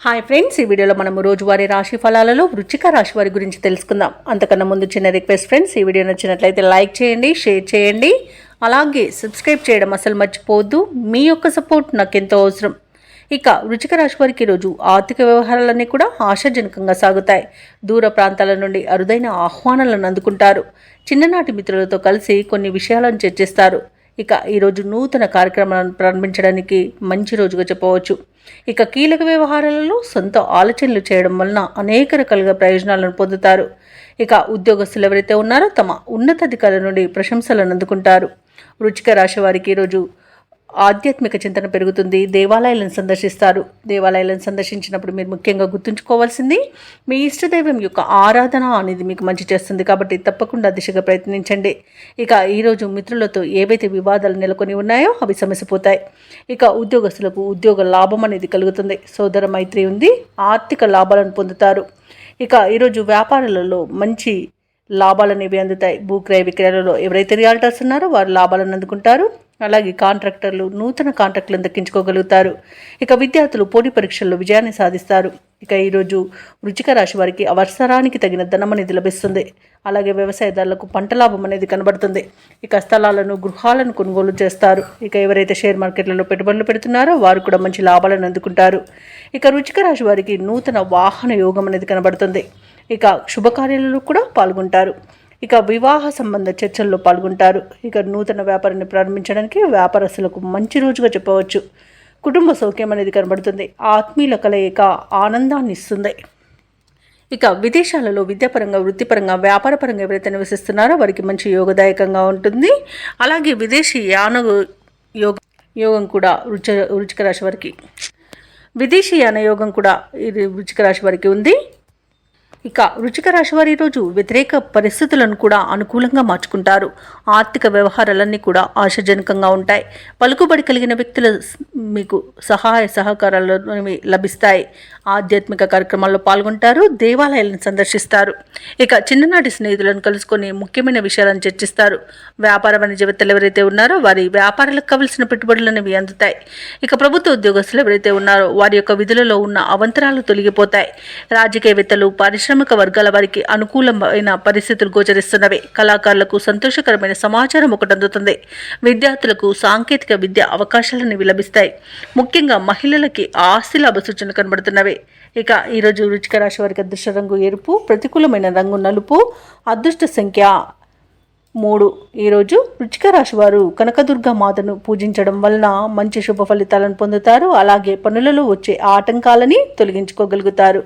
Hi friends, ఈ వీడియోలో మనము రోజువారీ రాశి ఫలాలలో వృశ్చిక రాశి వారి గురించి తెలుసుకుందాం. అంతకన్నా ముందు చిన్న రిక్వెస్ట్ ఫ్రెండ్స్, ఈ వీడియో నచ్చినట్లయితే లైక్ చేయండి, షేర్ చేయండి, అలాగే సబ్స్క్రైబ్ చేయడం అసలు మర్చిపోవద్దు. మీ యొక్క సపోర్ట్ నాకు ఎంతో అవసరం. ఇక వృశ్చిక రాశి వారికి ఈరోజు ఆర్థిక వ్యవహారాలన్నీ కూడా ఆశాజనకంగా సాగుతాయి. దూర ప్రాంతాల నుండి అరుదైన ఆహ్వానాలను అందుకుంటారు. చిన్ననాటి మిత్రులతో కలిసి కొన్ని విషయాలను చర్చిస్తారు. ఇక ఈరోజు నూతన కార్యక్రమాలను ప్రారంభించడానికి మంచి రోజుగా చెప్పవచ్చు. ఇక కీలక వ్యవహారాలలో సొంత ఆలోచనలు చేయడం వలన అనేక రకాలుగా ప్రయోజనాలను పొందుతారు. ఇక ఉద్యోగస్తులు ఎవరైతే ఉన్నారో తమ ఉన్నతాధికారుల నుండి ప్రశంసలను అందుకుంటారు. వృశ్చిక రాశి వారికి ఈరోజు ఆధ్యాత్మిక చింతన పెరుగుతుంది. దేవాలయాలను సందర్శిస్తారు. దేవాలయాలను సందర్శించినప్పుడు మీరు ముఖ్యంగా గుర్తుంచుకోవాల్సింది మీ ఇష్టదైవం యొక్క ఆరాధన అనేది మీకు మంచి చేస్తుంది. కాబట్టి తప్పకుండా దిశగా ప్రయత్నించండి. ఇక ఈరోజు మిత్రులతో ఏవైతే వివాదాలు నెలకొని ఉన్నాయో అవి సమసిపోతాయి. ఇక ఉద్యోగస్తులకు ఉద్యోగ లాభం అనేది కలుగుతుంది. సోదర మైత్రి ఉంది. ఆర్థిక లాభాలను పొందుతారు. ఇక ఈరోజు వ్యాపారాలలో మంచి లాభాలనేవి అందుతాయి. భూక్రయ విక్రయాలలో ఎవరైతే రియాల్టర్స్ ఉన్నారో వారు లాభాలను అందుకుంటారు. అలాగే కాంట్రాక్టర్లు నూతన కాంట్రాక్టులను దక్కించుకోగలుగుతారు. ఇక విద్యార్థులు పోటీ పరీక్షల్లో విజయాన్ని సాధిస్తారు. ఇక ఈరోజు వృశ్చిక రాశి వారికి అవసరానికి తగిన ధనం అనేది లభిస్తుంది. అలాగే వ్యవసాయదారులకు పంట లాభం అనేది కనబడుతుంది. ఇక స్థలాలను గృహాలను కొనుగోలు చేస్తారు. ఇక ఎవరైతే షేర్ మార్కెట్లలో పెట్టుబడులు పెడుతున్నారో వారు కూడా మంచి లాభాలను అందుకుంటారు. ఇక వృశ్చిక రాశి వారికి నూతన వాహన యోగం అనేది కనబడుతుంది. ఇక శుభకార్యాలలో కూడా పాల్గొంటారు. ఇక వివాహ సంబంధ చర్చల్లో పాల్గొంటారు. ఇక నూతన వ్యాపారాన్ని ప్రారంభించడానికి వ్యాపారస్తులకు మంచి రోజుగా చెప్పవచ్చు. కుటుంబ సౌఖ్యం అనేది కనబడుతుంది. ఆత్మీయుల కలయిక ఆనందాన్ని ఇస్తుంది. ఇక విదేశాలలో విద్యాపరంగా వృత్తిపరంగా వ్యాపారపరంగా ఎవరైతే నివసిస్తున్నారో వారికి మంచి యోగదాయకంగా ఉంటుంది. అలాగే విదేశీ యాన యోగం కూడా వృశ్చిక రాశి వారికి విదేశీ యాన యోగం కూడా ఇది వృశ్చిక రాశి వారికి ఉంది. ఇక వృశ్చిక రాశి వారి ఈరోజు వ్యతిరేక పరిస్థితులను కూడా అనుకూలంగా మార్చుకుంటారు. ఆర్థిక వ్యవహారాలన్నీ కూడా ఆశాజనకంగా ఉంటాయి. పలుకుబడి కలిగిన వ్యక్తుల మీకు సహాయ సహకారాలు లభిస్తాయి. ఆధ్యాత్మిక కార్యక్రమాల్లో పాల్గొంటారు. దేవాలయాలను సందర్శిస్తారు. ఇక చిన్ననాటి స్నేహితులను కలుసుకొని ముఖ్యమైన విషయాలను చర్చిస్తారు. వ్యాపార వాణిజ్యవేత్తలు ఎవరైతే ఉన్నారో వారి వ్యాపారాలకు కావలసిన పెట్టుబడులు అనేవి అందుతాయి. ఇక ప్రభుత్వ ఉద్యోగస్తులు ఎవరైతే ఉన్నారో వారి యొక్క విధులలో ఉన్న అవంతరాలు తొలగిపోతాయి. రాజకీయవేత్తలు పారిశ్రామిక వర్గాల వారికి అనుకూలమైన పరిస్థితులు గోచరిస్తున్నవి. కళాకారులకు సంతోషకరమైన సమాచారం ఒకటి అందుతుంది. విద్యార్థులకు సాంకేతిక విద్య అవకాశాలను లభిస్తాయి. ముఖ్యంగా మహిళలకి ఆస్తి లాభ సూచనలు కనబడుతున్నవి. ఇక ఈరోజు వృశ్చిక రాశి వారికి అదృష్ట రంగు ఎరుపు, ప్రతికూలమైన రంగు నలుపు, అదృష్ట సంఖ్య 3. ఈరోజు వృశ్చిక రాశి వారు కనకదుర్గ మాతను పూజించడం వలన మంచి శుభ ఫలితాలను పొందుతారు. అలాగే పనులలో వచ్చే ఆటంకాలని తొలగించుకోగలుగుతారు.